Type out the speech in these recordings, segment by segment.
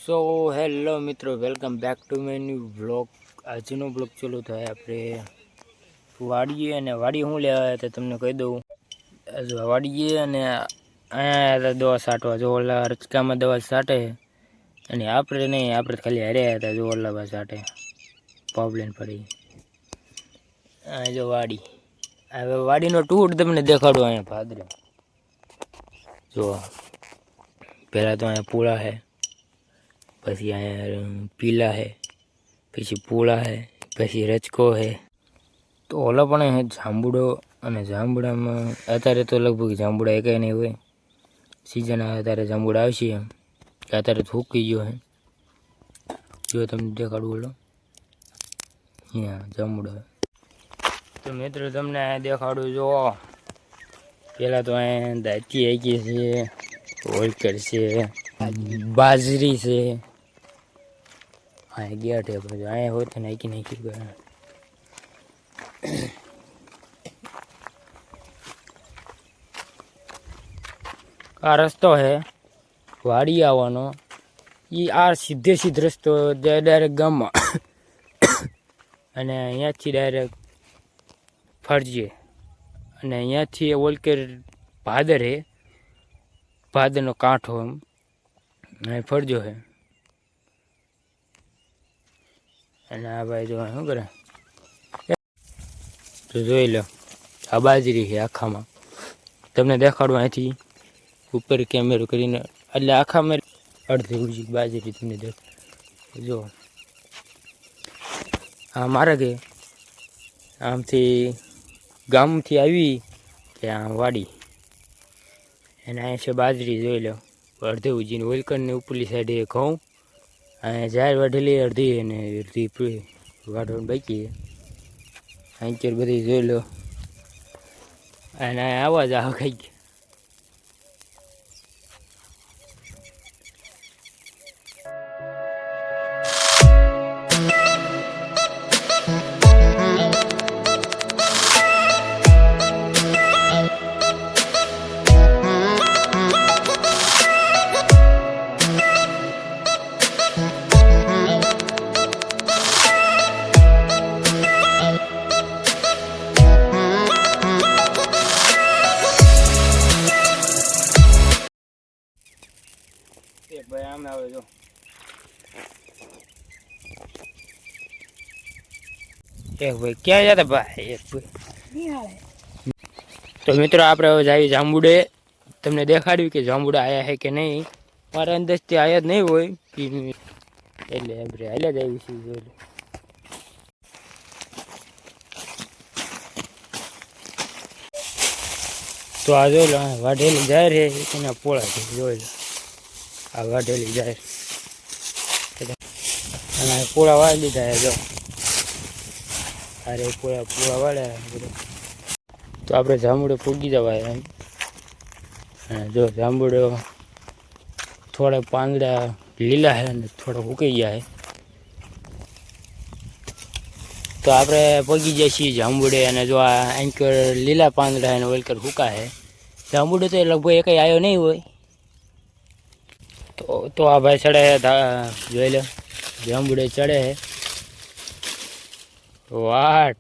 So hello મિત્રો, welcome back to my new vlog. આજનો blog ચાલુ થાય આપણે વાડીએ, અને વાડી હું લેવા આવ્યા હતા તમને કહી દઉં. વાડીએ અને અહીંયા દવા છાંટવા, જો ઓલા રચકામાં દવા છાંટે, અને આપણે નહીં, આપણે ખાલી હાર્યા હતા. જો ઓલા બા છાંટે પાવલેન પડી. જો વાડી, હવે વાડીનો ટૂર તમને દેખાડું. અહીંયા ભાદરે જો પહેલાં તો અહીંયા પૂળા છે, પછી અહીંયા પીલા है, પછી પૂળા है, પછી રચકો है. તો ઓલા પણ હે જાંબુડો, અને જાંબુડામાં અત્યારે તો લગભગ જાંબુડા એકાઈ નહીં હોય. સિઝન આવે ત્યારે જાંબુડા આવશે. એમ કે અત્યારે થૂકી ગયો હે. જો તમને દેખાડું ઓલો અહીંયા જાંબુડા. તો મિત્રો તમને દેખાડું. જો પહેલાં તો અહીંયા દાંતી આવી છે, હોલકર છે, બાજરી છે. હા ગયા ઠે પછી અહીંયા હોય તો નાખી ગયા. આ રસ્તો છે વાડી આવવાનો. આ સીધે રસ્તો ડાયરેક્ટ ગામમાં, અને અહીંયાથી ડાયરેક્ટ ફરજે, અને અહીંયાથી ઓલકેર ભાદર છે, ભાદરનો કાંઠો એમ અહીં ફરજો છે. અને આ ભાઈ જો શું કરે તો જોઈ લો. આ બાજરી છે આખામાં. તમને દેખાડું અહીંથી ઉપર કેમેરો કરીને, એટલે આખામાં અડધી ઉજી બાજરી તમને દેખ. જો આ મારા કે આમથી ગામથી આવી ત્યાં વાડી, અને અહીંયા છે બાજરી. જોઈ લો અડધે ઉજીને વેલકનને ઉપરલી સાઈડે ઘઉં, અહીંયા જાહેર વાઢેલી અડધી, અને અડધી વાઢવાની બાકી. અહીં બધી જોઈ લો. અને આવા જ આવા ખાઈ ગયા. ભાઈ આમ આવે જો. એક ભાઈ ક્યાં જતા ભાઈ? એક ભાઈ. તો મિત્રો આપણે હવે જઈએ જાંબુડે. તમને દેખાડ્યું કે જાંબુડા આયા છે કે નહીં. મારા અંદાજથી આયા જ નહીં હોય, એટલે આપણે હાલ્યા જ આવી છીએ. જોઈ લો. તો આ જોઈ લો, વાઢેલી જાય રે એના પોળા છે. જોઈ લો આ વાઢેલી જાય, અને પૂળા વાળી લીધા. જો અરે પૂળા વાળ્યા. તો આપણે જાંબુડો પૂગી જવાય એમ. જો જાંબુડો થોડા પાંદડા લીલા છે અને થોડા ઉકાઈ ગયા છે. તો આપણે પગી જાય છીએ જાંબુડે, અને જો આ એન્કર લીલા પાંદડા અને વલકર હુકા છે. જાંબુડે તો લગભગ એકાઈ આવ્યો નહીં હોય. તો આ ભાઈ ચડે છે. જોઈ લો જાંબુડે ચડે છે. વાટ,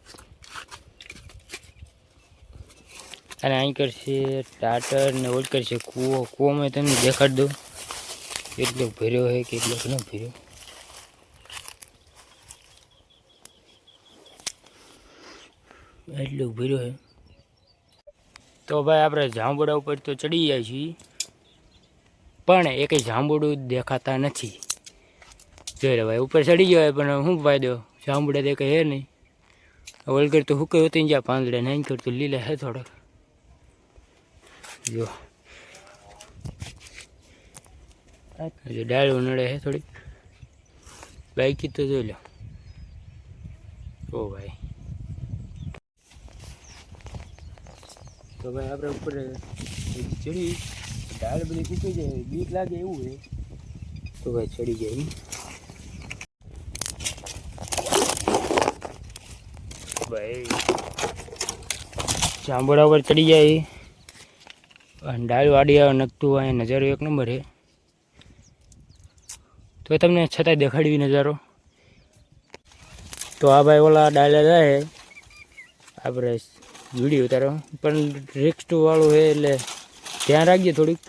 અને અહીં કરશે ટાટર ને ઓલ કરશે કૂવો. કૂવોમાં તમને દેખાડ દઉં કેટલો ભર્યો છે, કેટલો ન ભર્યો. એટલું ભર્યો છે. તો ભાઈ આપણે જાંબુડા ઉપર તો ચડી જાય છીએ, પણ એ કંઈ જાંબુડું દેખાતા નથી. જોઈ લે ભાઈ ઉપર ચડી ગયો, પણ શું ફાયદો? જાંબુડા દેખાય હે નહીં. વલગર તો હુકે હોતી જ્યાં પાંદડા, નહીં કરતો લીલા હે થોડાક. જો ડાળું નડે હે થોડીક બાઈકી. તો જોઈ લો. ઓ ભાઈ, તો ભાઈ આપણે ઉપર ચડી, ડાળ બધી ફૂકી જાય, બીક લાગે એવું હોય. તો ભાઈ ચડી જાય. ભાઈ જાંબુડા ઉપર ચડી જાય, ડાળ વાડી આવે નખતું હોય. નજારો એક નંબર છે. તો તમને છતાંય દેખાડવી નજારો. તો આ ભાઈ ઓલા ડાયલા જાય આપણે વિડીયો ઉતારો, પણ રિક્સ વાળું છે એટલે ધ્યાન રાખજે થોડીક.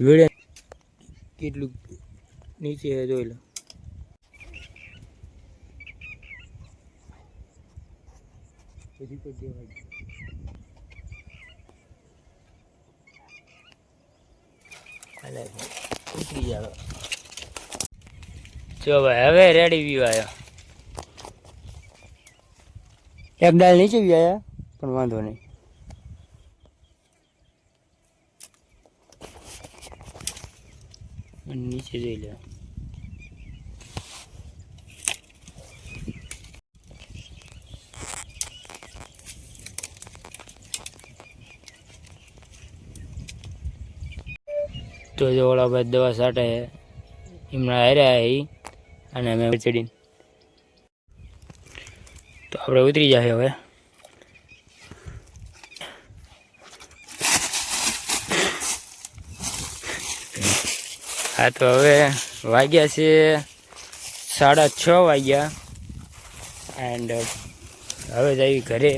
વિડીયો કેટલું નીચે જોઈ લો. ઉતરી જાવ. જો ભાઈ હવે રેડી વ્યૂ આવ્યો. એક ડાળ નીચે બી આવ્યા પણ વાંધો નહીં. નીચે જોઈ લે. તો જો ઓલા ભાઈ દવા છાંટે એમના હાર્યા એ અને અમે ચડીને તો આપણે ઉતરી જાય હવે. હા તો હવે વાગ્યા છે 6:30 વાગ્યા એન્ડ હવે જઈએ ઘરે.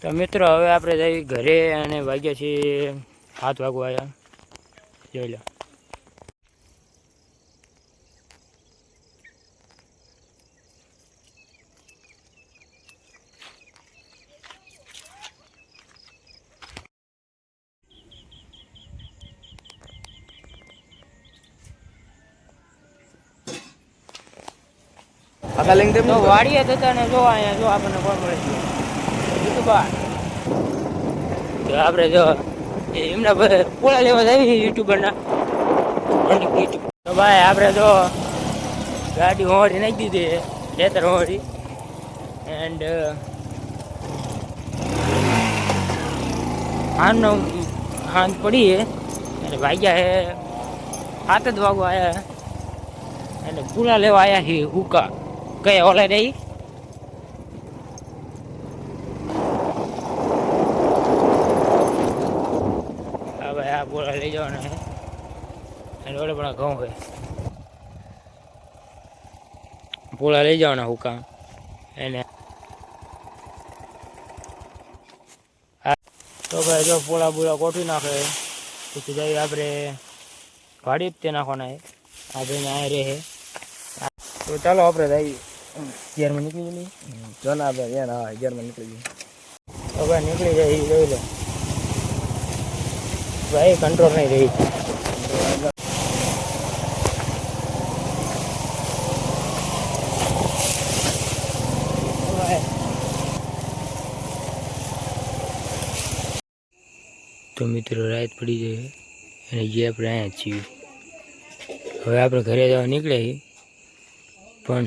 તો મિત્રો હવે આપણે જઈએ ઘરે અને વાગ્યા છે 7 વાગવા આવ્યા. જોઈ લો. તો વાડીએ થતા ને જો અહીંયા જો આપણને કોણ મળે છે યુટ્યુબર. તો આપણે જો એમના પોળા લેવા જાય યુટ્યુબરના. તો ભાઈ આપણે જો ગાડી હોડી નાખી દીધી ખેતર હોડી એન્ડ હાંજ પડી અને વાગ્યા હે 7 જ વાગવા આવ્યા અને પૂરા લેવા આવ્યા છે હુકા. કયા ઓલા રહી હા ભાઈ આ પૂરા લઈ જવાના છે અને ઓલે પણ ઘઉં હોય પૂરા લઈ જવાના હુકા એને. તો ભાઈ જો પૂળા બુળા કોઠી નાખે પછી જઈએ આપણે ગાડી તે નાખવાના આ ભાઈને આ રહે. તો ચાલો આપણે જઈએ ગેરમાં નીકળી જઈએ. જો ના ભાઈ હા ગેરમાં નીકળી જઈએ. તો ભાઈ નીકળી જાય એ જોઈ લો ભાઈ કંટ્રોલ નહીં રહી. તો મિત્રો રાત પડી જાય અને જે આપણે અહીંયા છીએ હવે આપણે ઘરે જવા નીકળ્યા પણ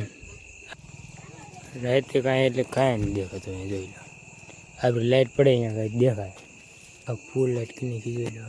રાતે કાંઈ એટલે કાંઈ નહીં દેખાતું. જોઈ લો આપણે લાઇટ પડે અહીંયા કાંઈ દેખાય. આ ફૂલ લાઇટ કીને જોઈ લો.